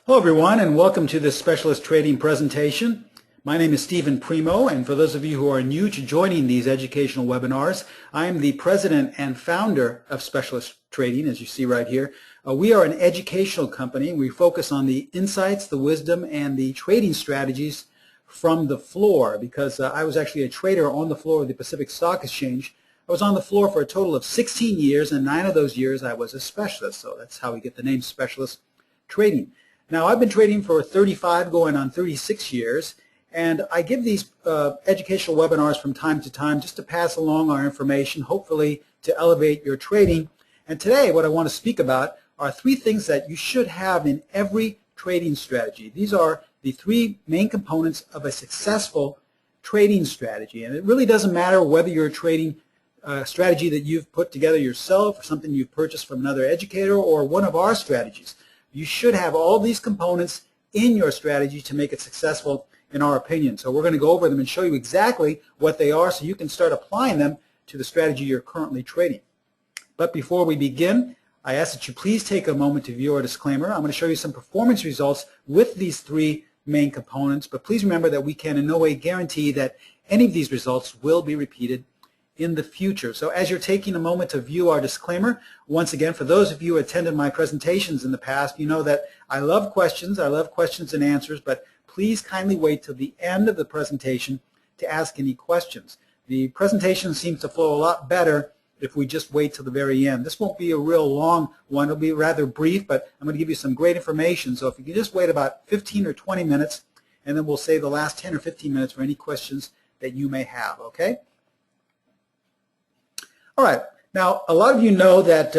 Hello everyone, and welcome to this specialist trading presentation. My name is Primo, and for those of you who are new to joining these educational webinars, I am the president and founder of Specialist Trading, as you see right here. We are an educational company. We focus on the insights, the wisdom, and the trading strategies from the floor, because I was actually a trader on the floor of the Pacific Stock Exchange. I was on the floor for a total of 16 years, and 9 of those years I was a specialist, so that's how we get the name Specialist Trading. Now, I've been trading for 35 going on 36 years, and I give these educational webinars from time to time just to pass along our information, hopefully to elevate your trading. And today what I want to speak about are 3 things that you should have in every trading strategy. These are the 3 main components of a successful trading strategy. And it really doesn't matter whether you're trading a strategy that you've put together yourself or something you've purchased from another educator or one of our strategies. You should have all these components in your strategy to make it successful, in our opinion. So we're going to go over them and show you exactly what they are so you can start applying them to the strategy you're currently trading. But before we begin, I ask that you please take a moment to view our disclaimer. I'm going to show you some performance results with these 3 main components, but please remember that we can in no way guarantee that any of these results will be repeated in the future. So as you're taking a moment to view our disclaimer, once again, for those of you who attended my presentations in the past, you know that I love questions and answers, but please kindly wait till the end of the presentation to ask any questions. The presentation seems to flow a lot better if we just wait till the very end. This won't be a real long one. It'll be rather brief, but I'm going to give you some great information. So if you can just wait about 15 or 20 minutes, and then we'll save the last 10 or 15 minutes for any questions that you may have, okay? All right. Now, a lot of you know that,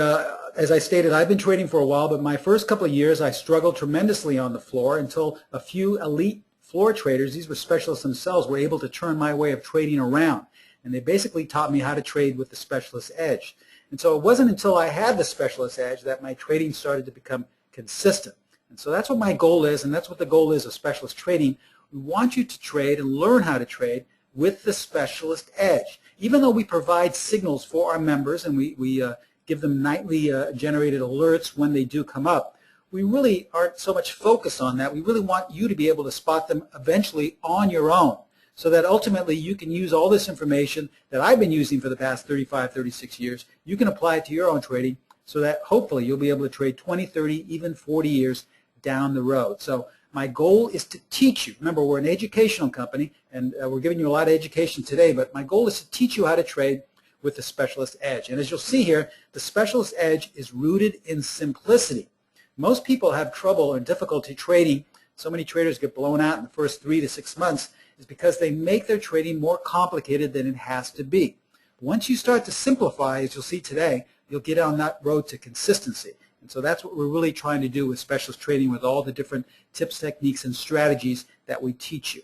as I stated, I've been trading for a while, but my first couple of years I struggled tremendously on the floor until a few elite floor traders, these were specialists themselves, were able to turn my way of trading around. And they basically taught me how to trade with the specialist edge. And so it wasn't until I had the specialist edge that my trading started to become consistent. And so that's what my goal is, and that's what the goal is of specialist trading. We want you to trade and learn how to trade with the specialist edge. Even though we provide signals for our members and we give them nightly generated alerts when they do come up, we really aren't so much focused on that. We really want you to be able to spot them eventually on your own so that ultimately you can use all this information that I've been using for the past 35, 36 years. You can apply it to your own trading so that hopefully you'll be able to trade 20, 30, even 40 years down the road. So my goal is to teach you. Remember, we're an educational company, and we're giving you a lot of education today, but my goal is to teach you how to trade with the specialist edge. And as you'll see here, the specialist edge is rooted in simplicity. Most people have trouble and difficulty trading. So many traders get blown out in the first 3 to 6 months is because they make their trading more complicated than it has to be. Once you start to simplify, as you'll see today, you'll get on that road to consistency. And so that's what we're really trying to do with specialist trading, with all the different tips, techniques, and strategies that we teach you.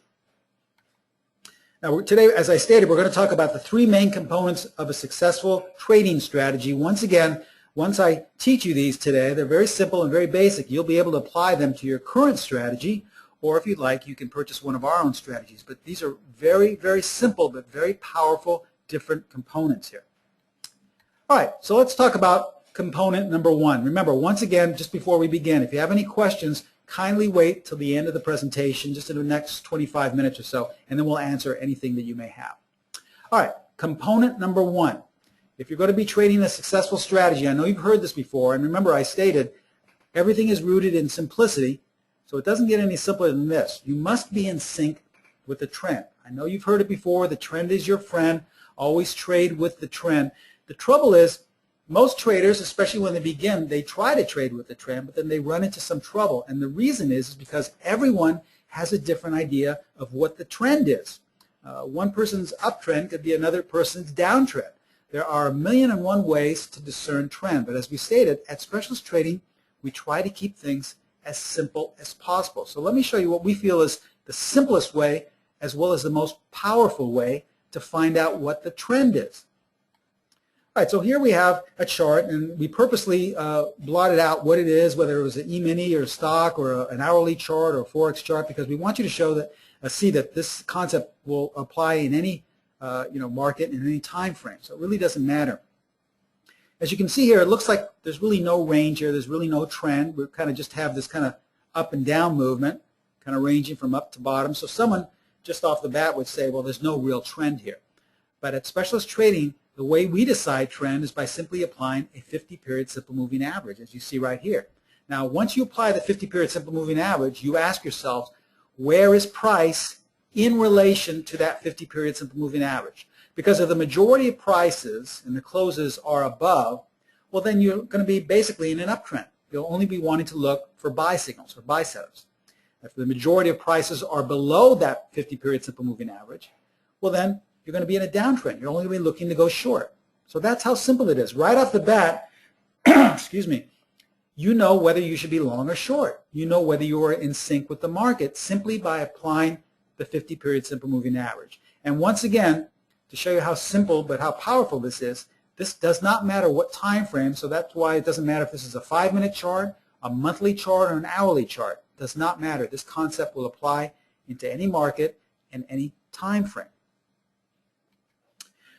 Now, today, as I stated, we're going to talk about the 3 main components of a successful trading strategy. Once again, once I teach you these today, they're very simple and very basic. You'll be able to apply them to your current strategy, or if you'd like, you can purchase one of our own strategies. But these are very, very simple but very powerful different components here. All right, so let's talk about component number 1. Remember, once again, just before we begin, if you have any questions, kindly wait till the end of the presentation, just in the next 25 minutes or so, and then we'll answer anything that you may have. All right, component number 1. If you're going to be trading a successful strategy, I know you've heard this before, and remember I stated everything is rooted in simplicity, so it doesn't get any simpler than this. You must be in sync with the trend. I know you've heard it before, the trend is your friend, always trade with the trend. The trouble is, most traders, especially when they begin, they try to trade with the trend, but then they run into some trouble. And the reason is because everyone has a different idea of what the trend is. One person's uptrend could be another person's downtrend. There are 1,000,001 ways to discern trend. But as we stated, at specialist trading, we try to keep things as simple as possible. So let me show you what we feel is the simplest way as well as the most powerful way to find out what the trend is. All right, so here we have a chart, and we purposely blotted out what it is, whether it was an E-mini or a stock or an hourly chart or a Forex chart, because we want you to show that, see that this concept will apply in any market in any time frame. So it really doesn't matter. As you can see here, it looks like there's really no range here. There's really no trend. We kind of just have this kind of up and down movement, kind of ranging from up to bottom. So someone just off the bat would say, well, there's no real trend here. But at specialist trading, the way we decide trend is by simply applying a 50-period simple moving average, as you see right here. Now, once you apply the 50-period simple moving average, you ask yourself, where is price in relation to that 50-period simple moving average? Because if the majority of prices and the closes are above, well, then you're going to be basically in an uptrend. You'll only be wanting to look for buy signals or buy setups. If the majority of prices are below that 50-period simple moving average, well, then you're going to be in a downtrend. You're only going to be looking to go short. So that's how simple it is. Right off the bat, excuse me, you know whether you should be long or short. You know whether you are in sync with the market simply by applying the 50-period simple moving average. And once again, to show you how simple but how powerful this is, this does not matter what time frame, so that's why it doesn't matter if this is a 5-minute chart, a monthly chart, or an hourly chart. It does not matter. This concept will apply into any market and any time frame.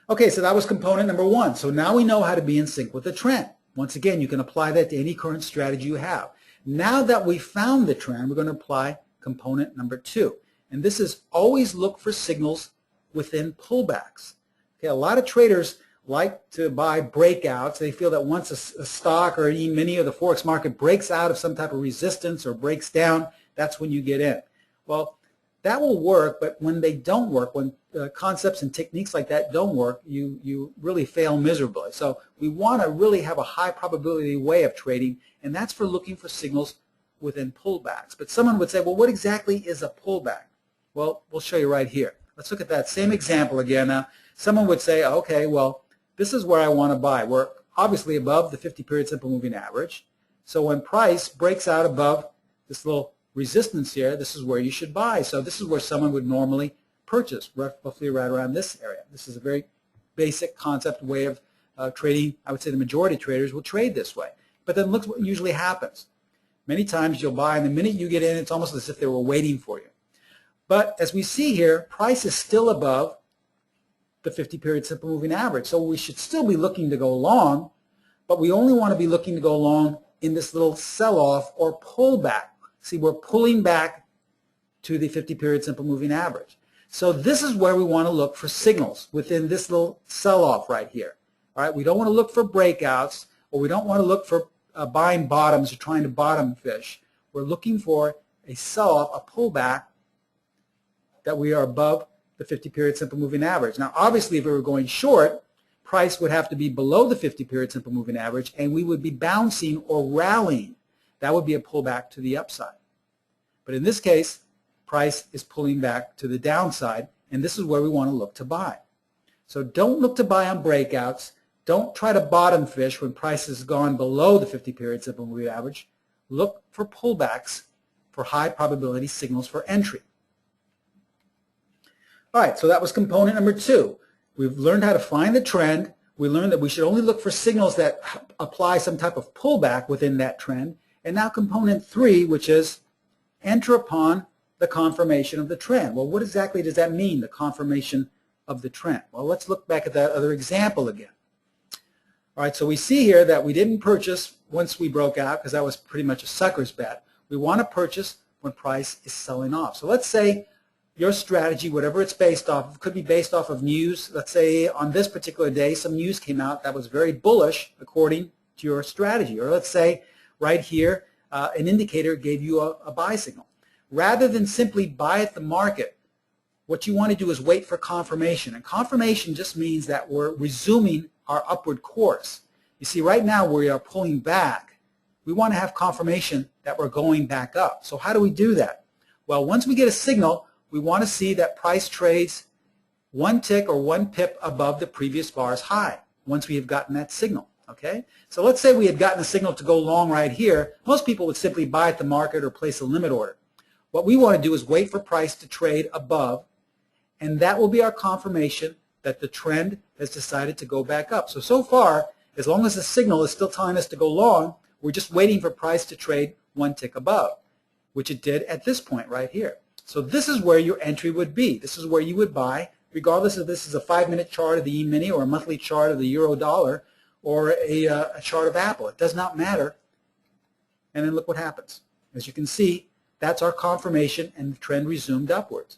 Okay, so that was component number 1. So now we know how to be in sync with the trend. Once again, you can apply that to any current strategy you have. Now that we found the trend, we're going to apply component number 2. And this is always look for signals within pullbacks. Okay, a lot of traders like to buy breakouts. They feel that once a stock or any mini of the Forex market breaks out of some type of resistance or breaks down, that's when you get in. Well, that will work, but when they don't work, when concepts and techniques like that don't work, you really fail miserably. So we want to really have a high probability way of trading, and that's for looking for signals within pullbacks. But someone would say, well, what exactly is a pullback? Well, we'll show you right here. Let's look at that same example again. Now, someone would say, okay, well, this is where I want to buy. We're obviously above the 50-period simple moving average. So when price breaks out above this little resistance here, this is where you should buy. So this is where someone would normally purchase, roughly right around this area. This is a very basic concept way of trading. I would say the majority of traders will trade this way. But then look what usually happens. Many times you'll buy, and the minute you get in, it's almost as if they were waiting for you. But as we see here, price is still above the 50-period simple moving average. So we should still be looking to go long, but we only want to be looking to go long in this little sell-off or pullback. See, we're pulling back to the 50-period simple moving average. So this is where we want to look for signals within this little sell-off right here. All right, we don't want to look for breakouts, or we don't want to look for buying bottoms or trying to bottom fish. We're looking for a sell-off, a pullback that we are above the 50-period simple moving average. Now, obviously, if we were going short, price would have to be below the 50-period simple moving average, and we would be bouncing or rallying. That would be a pullback to the upside. But in this case, price is pulling back to the downside, and this is where we want to look to buy. So don't look to buy on breakouts. Don't try to bottom fish when price has gone below the 50-period simple moving average. Look for pullbacks for high probability signals for entry. All right, so that was component number 2. We've learned how to find the trend. We learned that we should only look for signals that apply some type of pullback within that trend. And now component 3, which is enter upon the confirmation of the trend. Well, what exactly does that mean, the confirmation of the trend? Well, let's look back at that other example again. All right, so we see here that we didn't purchase once we broke out because that was pretty much a sucker's bet. We want to purchase when price is selling off. So let's say your strategy, whatever it's based off of, could be based off of news. Let's say on this particular day some news came out that was very bullish according to your strategy. Or let's say right here an indicator gave you a buy signal. Rather than simply buy at the market, what you want to do is wait for confirmation. And confirmation just means that we're resuming our upward course. You see, right now we are pulling back. We want to have confirmation that we're going back up. So how do we do that? Well, once we get a signal, we want to see that price trades one tick or one pip above the previous bar's high once we have gotten that signal. Okay? So let's say we had gotten a signal to go long right here. Most people would simply buy at the market or place a limit order. What we want to do is wait for price to trade above, and that will be our confirmation that the trend has decided to go back up. So far, as long as the signal is still telling us to go long, we're just waiting for price to trade one tick above, which it did at this point right here. So this is where your entry would be. This is where you would buy, regardless if this is a 5-minute chart of the E-mini or a monthly chart of the euro-dollar or a chart of Apple. It does not matter. And then look what happens. As you can see, that's our confirmation, and the trend resumed upwards.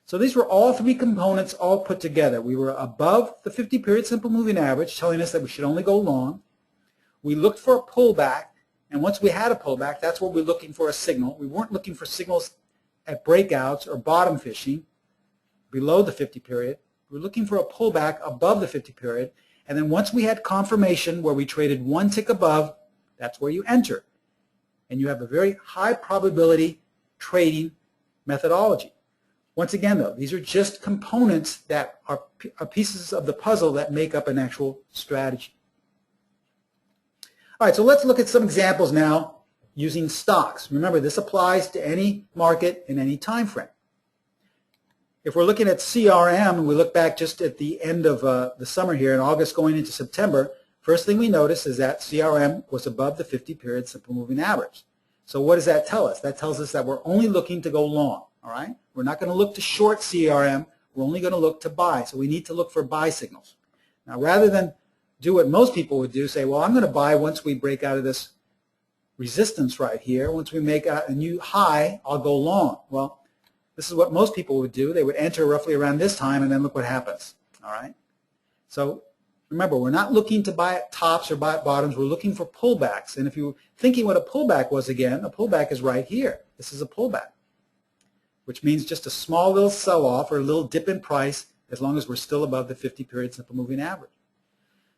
So these were all three components all put together. We were above the 50-period simple moving average, telling us that we should only go long. We looked for a pullback, and once we had a pullback, that's what we're looking for, a signal. We weren't looking for signals at breakouts or bottom fishing below the 50-period. We're looking for a pullback above the 50-period, and then once we had confirmation where we traded one tick above, that's where you enter. And you have a very high probability trading methodology. Once again, though, these are just components that are pieces of the puzzle that make up an actual strategy. All right, so let's look at some examples now using stocks. Remember, this applies to any market in any time frame. If we're looking at CRM, and we look back just at the end of the summer here in August going into September, first thing we notice is that CRM was above the 50-period simple moving average. So what does that tell us? That tells us that we're only looking to go long, all right? We're not going to look to short CRM. We're only going to look to buy. So we need to look for buy signals. Now, rather than do what most people would do, say, well, I'm going to buy once we break out of this resistance right here. Once we make a new high, I'll go long. Well, this is what most people would do. They would enter roughly around this time, and then look what happens, all right? So remember, we're not looking to buy at tops or buy at bottoms. We're looking for pullbacks. And if you're thinking what a pullback was again, a pullback is right here. This is a pullback, which means just a small little sell-off or a little dip in price as long as we're still above the 50-period simple moving average.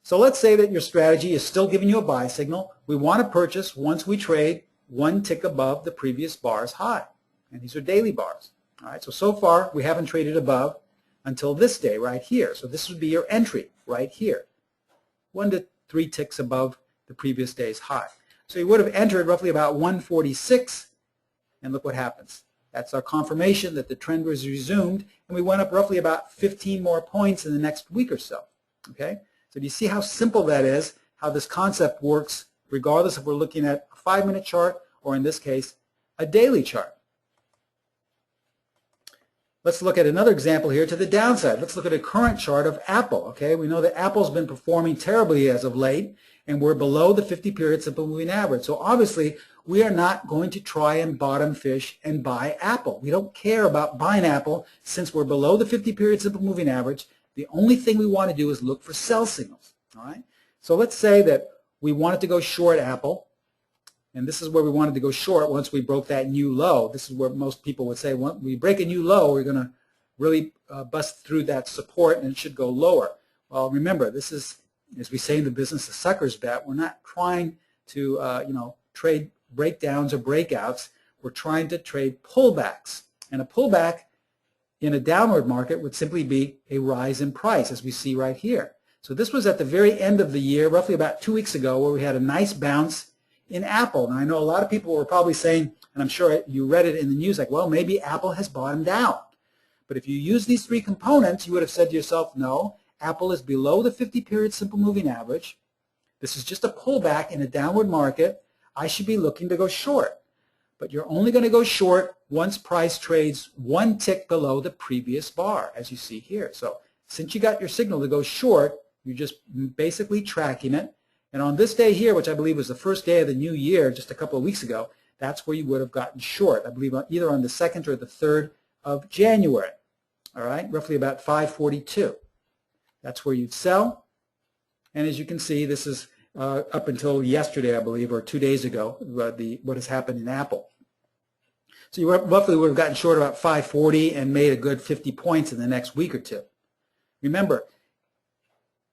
So let's say that your strategy is still giving you a buy signal. We want to purchase once we trade one tick above the previous bar's high. And these are daily bars. All right, so far we haven't traded above until this day right here. So this would be your entry right here, 1 to 3 ticks above the previous day's high. So you would have entered roughly about 146, and look what happens. That's our confirmation that the trend was resumed, and we went up roughly about 15 more points in the next week or so. Okay? So do you see how simple that is, how this concept works, regardless if we're looking at a 5-minute chart or, in this case, a daily chart? Let's look at another example here to the downside. Let's look at a current chart of Apple. Okay, we know that Apple's been performing terribly as of late, and we're below the 50-period simple moving average. So obviously, we are not going to try and bottom fish and buy Apple. We don't care about buying Apple since we're below the 50-period simple moving average. The only thing we want to do is look for sell signals. All right. So let's say that we wanted to go short Apple. And this is where we wanted to go short once we broke that new low. This is where most people would say, when we break a new low, we're going to really bust through that support and it should go lower. Well, remember, this is, as we say in the business, a sucker's bet. We're not trying to trade breakdowns or breakouts. We're trying to trade pullbacks. And a pullback in a downward market would simply be a rise in price, as we see right here. So this was at the very end of the year, roughly about 2 weeks ago, where we had a nice bounce in Apple. And I know a lot of people were probably saying, and I'm sure you read it in the news, like, well, maybe Apple has bottomed out. But if you use these three components, you would have said to yourself, no, Apple is below the 50-period simple moving average. This is just a pullback in a downward market. I should be looking to go short. But you're only going to go short once price trades one tick below the previous bar, as you see here. So since you got your signal to go short, you're just basically tracking it. And on this day here, which I believe was the first day of the new year, just a couple of weeks ago, that's where you would have gotten short, I believe either on the 2nd or the 3rd of January, all right, roughly about 542. That's where you'd sell. And as you can see, this is up until yesterday, I believe, or 2 days ago, what has happened in Apple. So you roughly would have gotten short about 540 and made a good 50 points in the next week or two. Remember,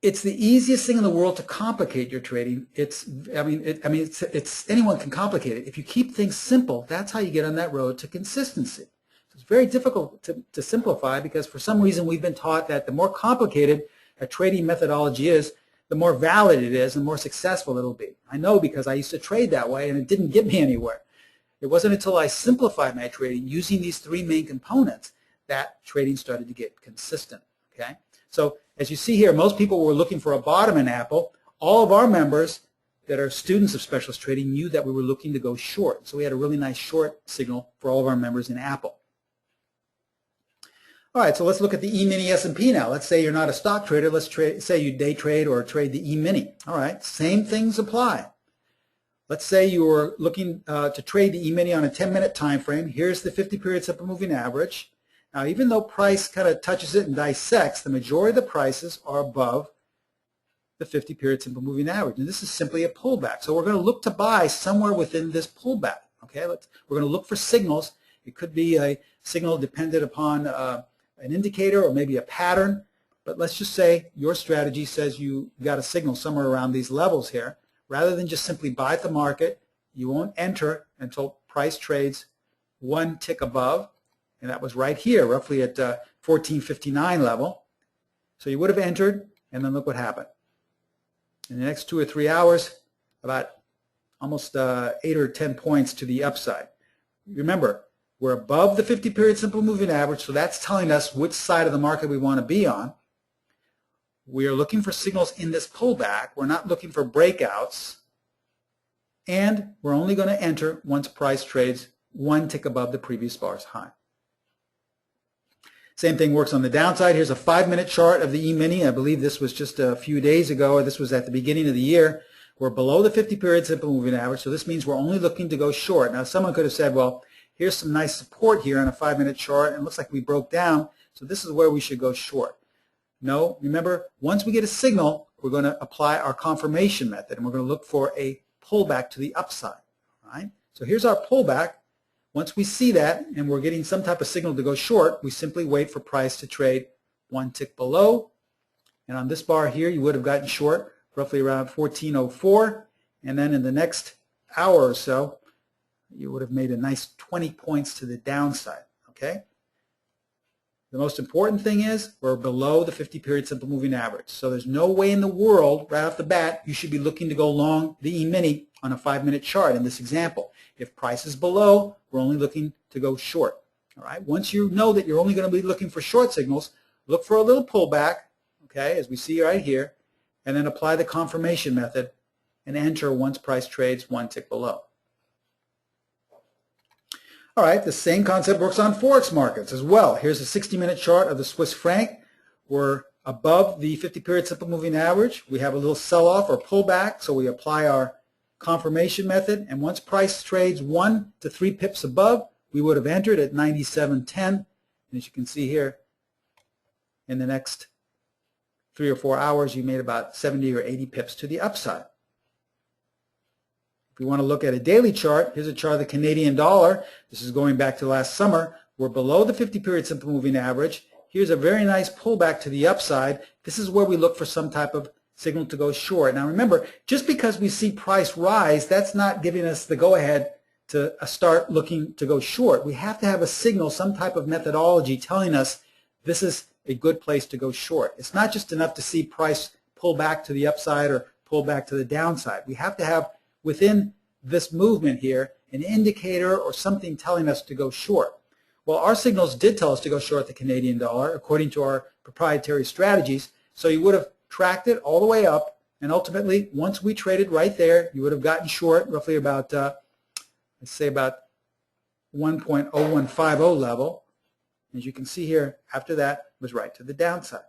it's the easiest thing in the world to complicate your trading. Anyone can complicate it. If you keep things simple, that's how you get on that road to consistency. So it's very difficult to simplify because for some reason we've been taught that the more complicated a trading methodology is, the more valid it is and the more successful it'll be. I know because I used to trade that way and it didn't get me anywhere. It wasn't until I simplified my trading using these three main components that trading started to get consistent. Okay? So as you see here, most people were looking for a bottom in Apple. All of our members that are students of specialist trading knew that we were looking to go short. So we had a really nice short signal for all of our members in Apple. All right, so let's look at the E-mini S&P now. Let's say you're not a stock trader. Let's say you day trade or trade the E-mini. All right, same things apply. Let's say you were looking to trade the E-mini on a 10-minute time frame. Here's the 50-period simple moving average. Now, even though price kind of touches it and dissects, the majority of the prices are above the 50-period simple moving average. And this is simply a pullback. So we're going to look to buy somewhere within this pullback. Okay, we're going to look for signals. It could be a signal dependent upon an indicator or maybe a pattern. But let's just say your strategy says you got a signal somewhere around these levels here. Rather than just simply buy at the market, you won't enter until price trades one tick above. And that was right here, roughly at 1459 level. So you would have entered, and then look what happened. In the next 2 or 3 hours, about almost 8 or 10 points to the upside. Remember, we're above the 50-period simple moving average, so that's telling us which side of the market we want to be on. We are looking for signals in this pullback. We're not looking for breakouts. And we're only going to enter once price trades one tick above the previous bar's high. Same thing works on the downside. Here's a 5-minute chart of the E-mini. I believe this was just a few days ago, or this was at the beginning of the year. We're below the 50-period simple moving average, so this means we're only looking to go short. Now, someone could have said, well, here's some nice support here on a 5-minute chart, and it looks like we broke down, so this is where we should go short. No, remember, once we get a signal, we're going to apply our confirmation method, and we're going to look for a pullback to the upside. All right? So here's our pullback. Once we see that and we're getting some type of signal to go short, we simply wait for price to trade one tick below. And on this bar here, you would have gotten short roughly around 1404. And then in the next hour or so, you would have made a nice 20 points to the downside. Okay? The most important thing is we're below the 50-period simple moving average. So there's no way in the world, right off the bat, you should be looking to go long the E-mini on a 5-minute chart in this example. If price is below, we're only looking to go short. All right. Once you know that you're only going to be looking for short signals, look for a little pullback, okay, as we see right here, and then apply the confirmation method and enter once price trades one tick below. All right, the same concept works on Forex markets as well. Here's a 60-minute chart of the Swiss franc. We're above the 50-period simple moving average. We have a little sell-off or pullback, so we apply our confirmation method, and once price trades 1 to 3 pips above, we would have entered at 97.10. As you can see here, in the next 3 or 4 hours, you made about 70 or 80 pips to the upside. If we want to look at a daily chart, here's a chart of the Canadian dollar. This is going back to last summer. We're below the 50-period simple moving average. Here's a very nice pullback to the upside. This is where we look for some type of signal to go short. Now remember, just because we see price rise, that's not giving us the go-ahead to start looking to go short. We have to have a signal, some type of methodology telling us this is a good place to go short. It's not just enough to see price pull back to the upside or pull back to the downside. We have to have within this movement here an indicator or something telling us to go short. Well, our signals did tell us to go short the Canadian dollar according to our proprietary strategies, so you would have tracked it all the way up, and ultimately, once we traded right there, you would have gotten short roughly about, let's say about 1.0150 level. As you can see here, after that was right to the downside.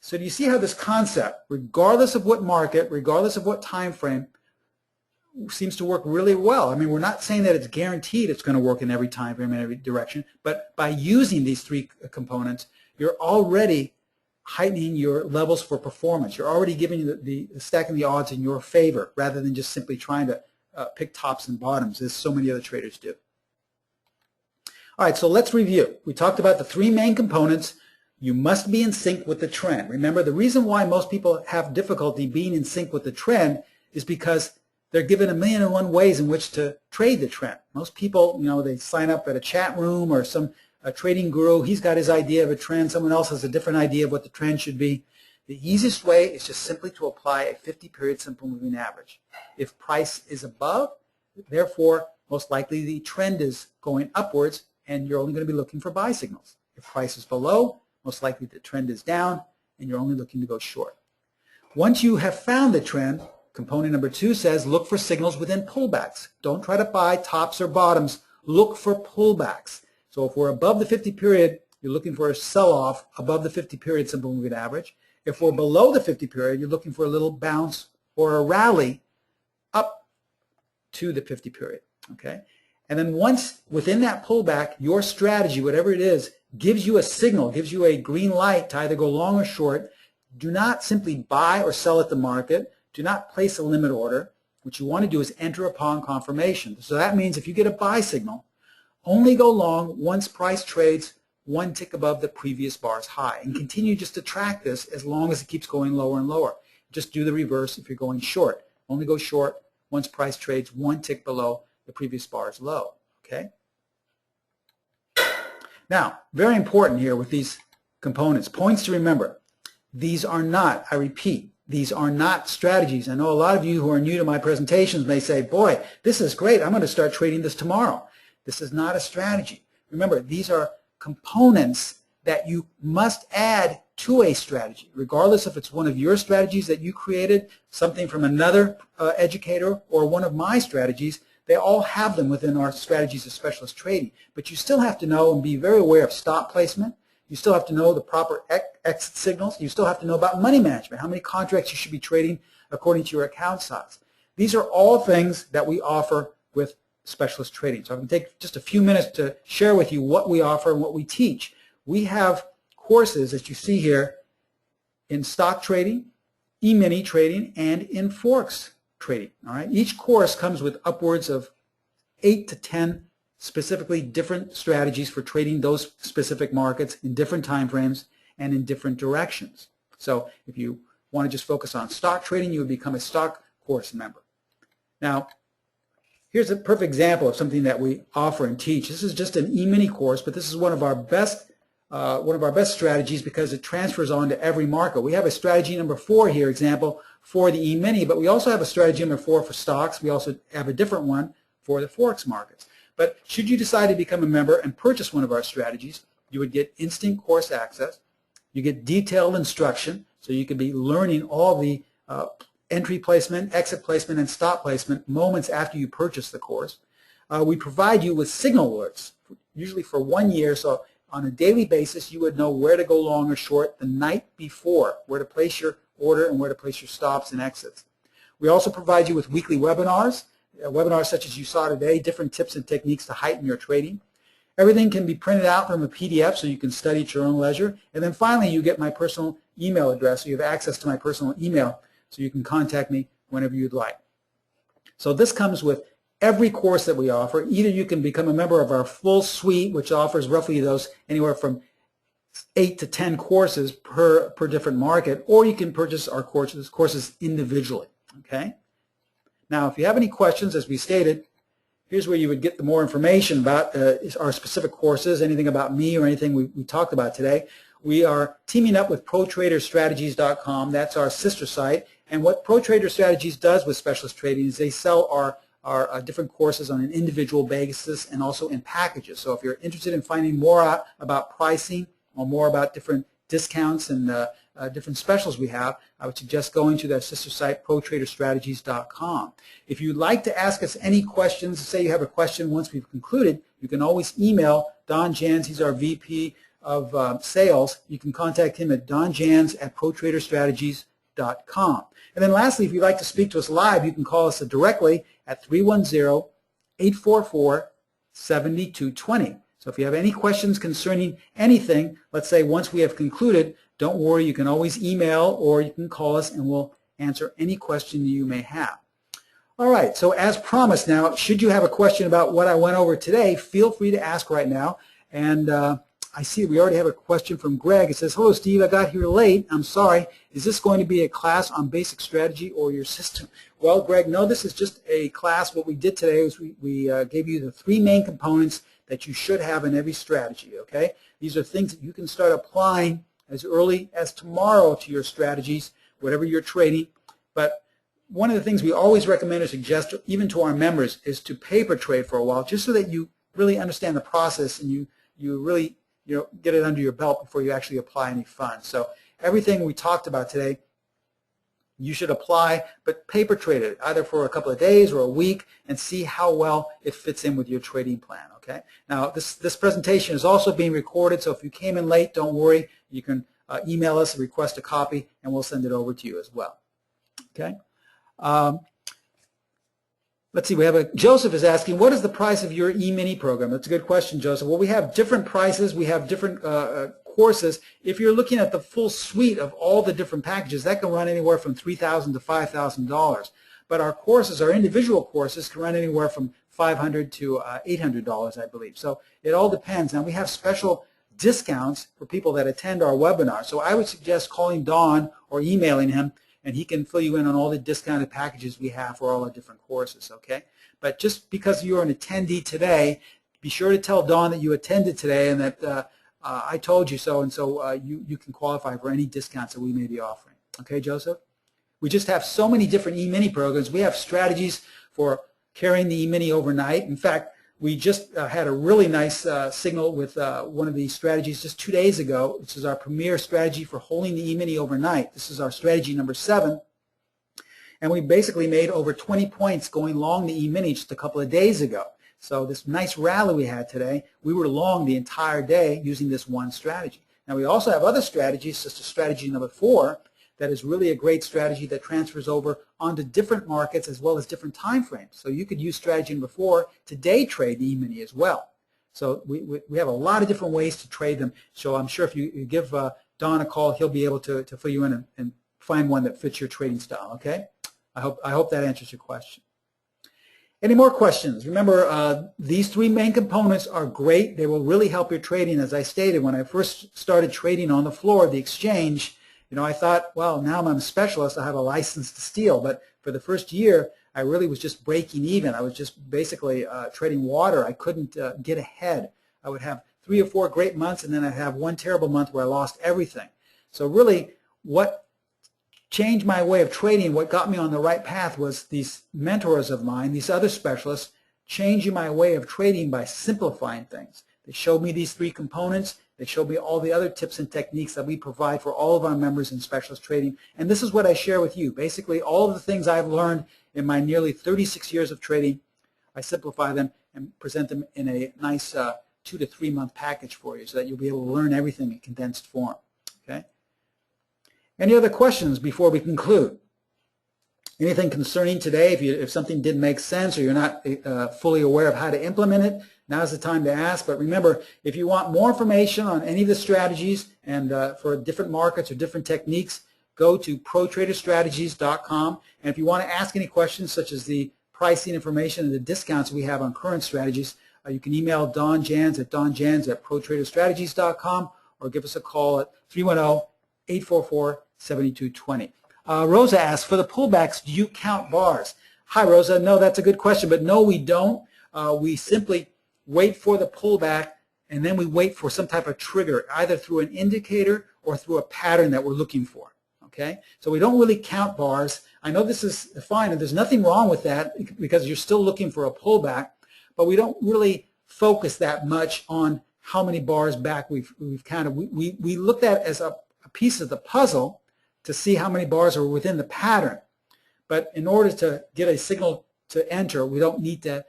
So do you see how this concept, regardless of what market, regardless of what time frame, seems to work really well? I mean, we're not saying that it's guaranteed it's going to work in every time frame, in every direction, but by using these 3 components, you're already heightening your levels for performance. You're already giving the stacking the odds in your favor rather than just simply trying to pick tops and bottoms as so many other traders do. All right, so let's review. We talked about the 3 main components. You must be in sync with the trend. Remember, the reason why most people have difficulty being in sync with the trend is because they're given 1,000,001 ways in which to trade the trend. Most people, they sign up at a chat room or some trading guru. He's got his idea of a trend. Someone else has a different idea of what the trend should be. The easiest way is just simply to apply a 50-period simple moving average. If price is above, therefore, most likely the trend is going upwards, and you're only going to be looking for buy signals. If price is below, most likely the trend is down, and you're only looking to go short. Once you have found the trend, component number 2 says look for signals within pullbacks. Don't try to buy tops or bottoms. Look for pullbacks. So if we're above the 50-period, you're looking for a sell-off above the 50-period simple moving average. If we're below the 50-period, you're looking for a little bounce or a rally up to the 50 period. Okay? And then once within that pullback, your strategy, whatever it is, gives you a signal, gives you a green light to either go long or short. Do not simply buy or sell at the market. Do not place a limit order. What you want to do is enter upon confirmation. So that means if you get a buy signal, only go long once price trades one tick above the previous bar's high, and continue just to track this as long as it keeps going lower and lower. Just do the reverse if you're going short. Only go short once price trades one tick below the previous bar's low. Okay? Now, very important here with these components, points to remember. These are not, I repeat, these are not strategies. I know a lot of you who are new to my presentations may say, boy, this is great. I'm going to start trading this tomorrow. This is not a strategy. Remember, these are components that you must add to a strategy, regardless if it's one of your strategies that you created, something from another educator, or one of my strategies. They all have them within our strategies of specialist trading. But you still have to know and be very aware of stop placement. You still have to know the proper exit signals. You still have to know about money management, how many contracts you should be trading according to your account size. These are all things that we offer with specialist trading. So I'm going to take just a few minutes to share with you what we offer and what we teach. We have courses that you see here in stock trading, E-mini trading, and in Forex trading. All right? Each course comes with upwards of 8 to 10 specifically different strategies for trading those specific markets in different time frames and in different directions. So if you want to just focus on stock trading, you would become a stock course member. Now, here's a perfect example of something that we offer and teach. This is just an E-mini course, but this is one of our best strategies because it transfers on to every market. We have a strategy number 4 here, example, for the E-mini, but we also have a strategy number 4 for stocks. We also have a different one for the Forex markets. But should you decide to become a member and purchase one of our strategies, you would get instant course access. You get detailed instruction, so you could be learning all the entry placement, exit placement, and stop placement moments after you purchase the course. We provide you with signal alerts, usually for 1 year, so on a daily basis you would know where to go long or short the night before, where to place your order and where to place your stops and exits. We also provide you with weekly webinars, webinars such as you saw today, different tips and techniques to heighten your trading. Everything can be printed out from a PDF so you can study at your own leisure. And then finally you get my personal email address, so you have access to my personal email so you can contact me whenever you'd like. So this comes with every course that we offer. Either you can become a member of our full suite, which offers roughly those anywhere from 8 to 10 courses per different market, or you can purchase our courses individually. Okay? Now, if you have any questions, as we stated, here's where you would get the more information about our specific courses, anything about me or anything we talked about today. We are teaming up with ProTraderStrategies.com. That's our sister site. And what ProTraderStrategies does with specialist trading is they sell our different courses on an individual basis and also in packages. So if you're interested in finding more out about pricing or more about different discounts and different specials we have, I would suggest going to that sister site, ProTraderStrategies.com. If you'd like to ask us any questions, say you have a question once we've concluded, you can always email Don Jans. He's our VP of Sales. You can contact him at donjans@ProTraderStrategies.com. And then lastly, if you'd like to speak to us live, you can call us directly at 310-844-7220. So if you have any questions concerning anything, let's say once we have concluded, don't worry, you can always email or you can call us and we'll answer any question you may have. All right, so as promised now, should you have a question about what I went over today, feel free to ask right now. And I see we already have a question from Greg. It says, hello Steve, I got here late. I'm sorry. Is this going to be a class on basic strategy or your system? Well, Greg, no, this is just a class. What we did today was we gave you the 3 main components that you should have in every strategy, okay? These are things that you can start applying as early as tomorrow to your strategies, whatever you're trading. But one of the things we always recommend or suggest, even to our members, is to paper trade for a while, just so that you really understand the process and you really get it under your belt before you actually apply any funds. So everything we talked about today, you should apply, but paper trade it either for a couple of days or a week and see how well it fits in with your trading plan. Okay. Now this presentation is also being recorded, so if you came in late, don't worry. You can email us and request a copy, and we'll send it over to you as well. Okay. Let's see, Joseph is asking, what is the price of your e-mini program? That's a good question, Joseph. Well, we have different prices. We have different courses. If you're looking at the full suite of all the different packages, that can run anywhere from $3,000 to $5,000. But our courses, our individual courses, can run anywhere from $500 to $800, I believe. So it all depends. Now, we have special discounts for people that attend our webinar. So I would suggest calling Don or emailing him, and he can fill you in on all the discounted packages we have for all our different courses, okay? But just because you're an attendee today, be sure to tell Don that you attended today and that I told you so, and so you can qualify for any discounts that we may be offering. Okay, Joseph? We just have so many different e-mini programs. We have strategies for carrying the e-mini overnight. In fact, we just had a really nice signal with one of these strategies just 2 days ago. This is our premier strategy for holding the e-mini overnight. This is our strategy number 7. And we basically made over 20 points going long the e-mini just a couple of days ago. So this nice rally we had today, we were long the entire day using this one strategy. Now we also have other strategies, such as strategy number 4, that is really a great strategy that transfers over onto different markets as well as different time frames. So you could use strategy number 4 to day trade the e-mini as well. So we have a lot of different ways to trade them. So I'm sure if you give Don a call, he'll be able to fill you in and find one that fits your trading style, okay? I hope that answers your question. Any more questions? Remember, these 3 main components are great. They will really help your trading. As I stated, when I first started trading on the floor of the exchange, I thought, well, now I'm a specialist, I have a license to steal. But for the first year, I really was just breaking even. I was just basically trading water. I couldn't get ahead. I would have 3 or 4 great months, and then I'd have one terrible month where I lost everything. So really, what changed my way of trading, what got me on the right path, was these mentors of mine, these other specialists, changing my way of trading by simplifying things. They showed me these 3 components. They showed me all the other tips and techniques that we provide for all of our members in specialist trading. And this is what I share with you. Basically, all of the things I've learned in my nearly 36 years of trading, I simplify them and present them in a nice 2 to 3 month package for you so that you'll be able to learn everything in condensed form. Okay? Any other questions before we conclude? Anything concerning today? If something didn't make sense or you're not fully aware of how to implement it, now's the time to ask. But remember, if you want more information on any of the strategies and for different markets or different techniques, go to protraderstrategies.com. And if you want to ask any questions, such as the pricing information and the discounts we have on current strategies, you can email Don Jans at donjans@protraderstrategies.com or give us a call at 310-844-7220. Rosa asks, for the pullbacks, do you count bars? Hi, Rosa. No, that's a good question, but no, we don't. We simply wait for the pullback, and then we wait for some type of trigger, either through an indicator or through a pattern that we're looking for. Okay? So we don't really count bars. I know this is fine, and there's nothing wrong with that because you're still looking for a pullback, but we don't really focus that much on how many bars back we've counted. We looked at it as a piece of the puzzle to see how many bars are within the pattern. But in order to get a signal to enter, we don't need to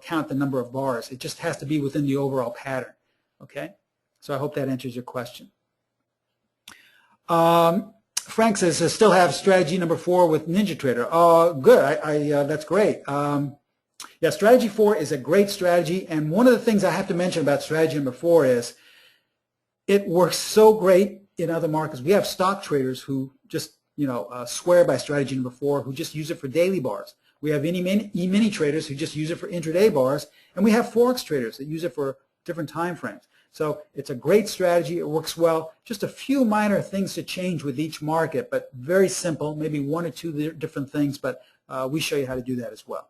count the number of bars. It just has to be within the overall pattern. Okay? So I hope that answers your question. Frank says, I still have strategy number 4 with NinjaTrader. Good. That's great. Yeah, strategy 4 is a great strategy. And one of the things I have to mention about strategy number 4 is it works so great in other markets. We have stock traders who just swear by strategy number 4, who just use it for daily bars. We have e-mini traders who just use it for intraday bars, and we have forex traders that use it for different time frames. So it's a great strategy. It works well. Just a few minor things to change with each market, but very simple, maybe 1 or 2 different things, but we show you how to do that as well.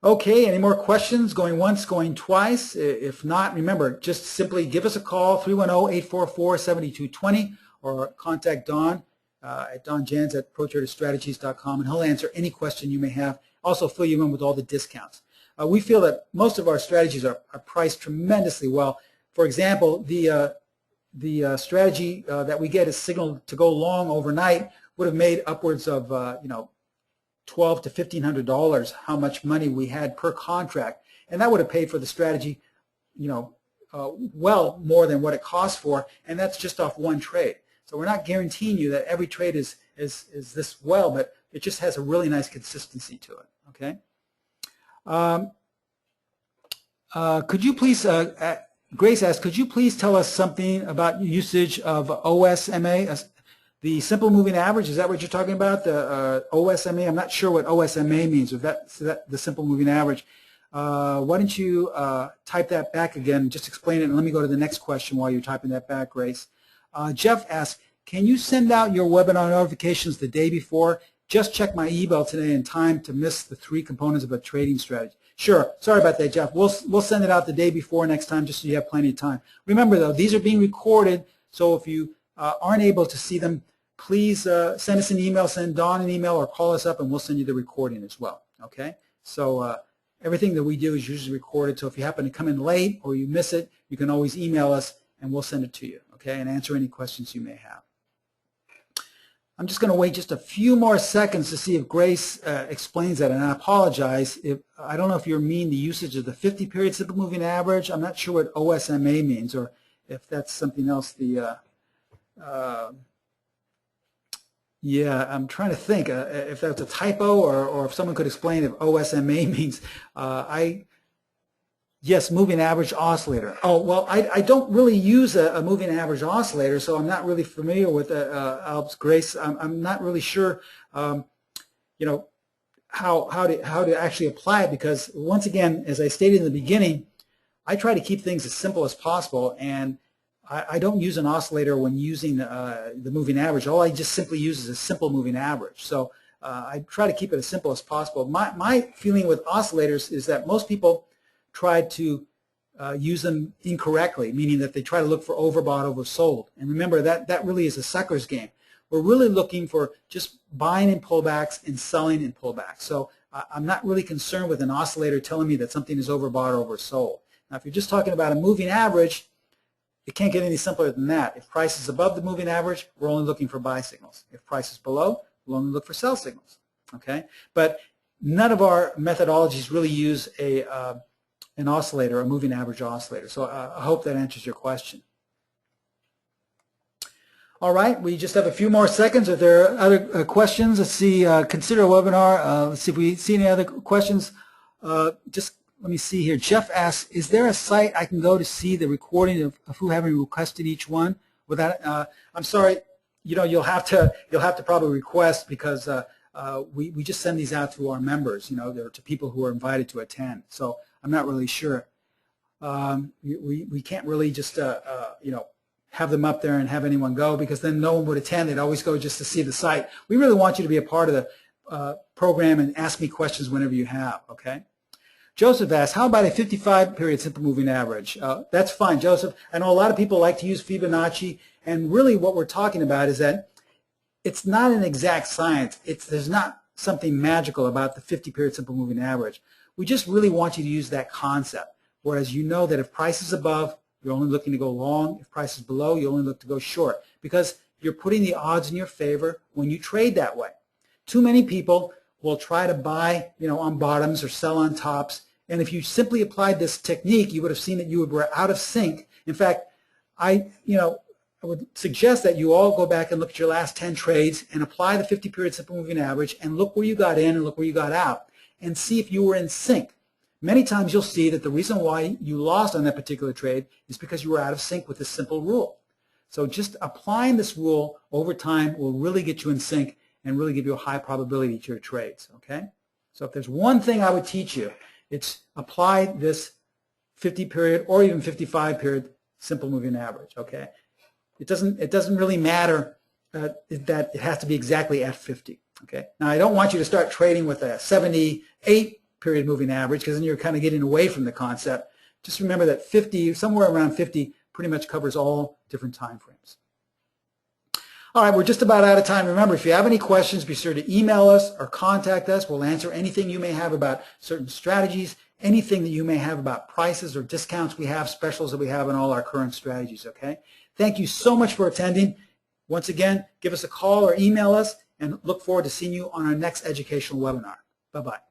Okay, any more questions? Going once, going twice? If not, remember, just simply give us a call, 310-844-7220, or contact Don at donjans@protraderstrategies.com, and he'll answer any question you may have. Also fill you in with all the discounts. We feel that most of our strategies are priced tremendously well. For example, the strategy that we get a signal to go long overnight would have made upwards of $1,200 to $1,500 how much money we had per contract, and that would have paid for the strategy, well more than what it costs for, and that's just off one trade. So we're not guaranteeing you that every trade is this well, but it just has a really nice consistency to it, okay? Could you please, Grace asked, could you please tell us something about usage of OSMA, the simple moving average? Is that what you're talking about, the OSMA? I'm not sure what OSMA means, or that's the simple moving average. Why don't you type that back again, just explain it, and let me go to the next question while you're typing that back, Grace. Jeff asks, can you send out your webinar notifications the day before? Just check my email today in time to miss the 3 components of a trading strategy. Sure. Sorry about that, Jeff. We'll send it out the day before next time just so you have plenty of time. Remember, though, these are being recorded, so if you aren't able to see them, please send us an email, send Dawn an email, or call us up, and we'll send you the recording as well, okay? So everything that we do is usually recorded, so if you happen to come in late or you miss it, you can always email us, and we'll send it to you, okay, and answer any questions you may have. I'm just going to wait just a few more seconds to see if Grace explains that, and I apologize. I don't know if you mean the usage of the 50-period simple moving average. I'm not sure what OSMA means, or if that's something else. Yeah, I'm trying to think if that's a typo, or if someone could explain if OSMA means. Yes, moving average oscillator. Oh, well, I don't really use a moving average oscillator, so I'm not really familiar with Grace. I'm not really sure, you know, how to actually apply it, because once again, as I stated in the beginning, I try to keep things as simple as possible, and I don't use an oscillator when using the moving average. All I just simply use is a simple moving average. So I try to keep it as simple as possible. My feeling with oscillators is that most people try to use them incorrectly, meaning that they try to look for overbought, oversold. And remember, that really is a sucker's game. We're really looking for just buying in pullbacks and selling in pullbacks. So I'm not really concerned with an oscillator telling me that something is overbought or oversold. Now, if you're just talking about a moving average, it can't get any simpler than that. If price is above the moving average, we're only looking for buy signals. If price is below, we'll only look for sell signals. Okay? But none of our methodologies really use an oscillator, a moving average oscillator. So I hope that answers your question. All right, we just have a few more seconds. If there are other questions, let's see, consider a webinar. Let's see if we see any other questions. Just let me see here. Jeff asks, is there a site I can go to see the recording of who having requested each one? Without, I'm sorry, you know, you'll have to probably request, because we just send these out to our members, you know, they're to people who are invited to attend. So I'm not really sure. We can't really just, you know, have them up there and have anyone go, because then no one would attend. They'd always go just to see the site. We really want you to be a part of the program and ask me questions whenever you have, okay? Joseph asks, how about a 55-period simple moving average? That's fine, Joseph. I know a lot of people like to use Fibonacci, and really what we're talking about is that it's not an exact science. There's not something magical about the 50-period simple moving average. We just really want you to use that concept, whereas you know that if price is above, you're only looking to go long. If price is below, you only look to go short, because you're putting the odds in your favor when you trade that way. Too many people will try to buy, you know, on bottoms or sell on tops, and if you simply applied this technique, you would have seen that you were out of sync. In fact, I would suggest that you all go back and look at your last 10 trades and apply the 50-period simple moving average and look where you got in and look where you got out and see if you were in sync. Many times you'll see that the reason why you lost on that particular trade is because you were out of sync with this simple rule. So just applying this rule over time will really get you in sync and really give you a high probability to your trades, okay? So if there's one thing I would teach you, it's apply this 50-period or even 55-period simple moving average, okay? It doesn't really matter that it has to be exactly at 50, okay? Now, I don't want you to start trading with a 78-period moving average, because then you're kind of getting away from the concept. Just remember that 50, somewhere around 50, pretty much covers all different time frames. All right, we're just about out of time. Remember, if you have any questions, be sure to email us or contact us. We'll answer anything you may have about certain strategies, anything that you may have about prices or discounts we have, specials that we have in all our current strategies, okay? Thank you so much for attending. Once again, give us a call or email us, and look forward to seeing you on our next educational webinar. Bye-bye.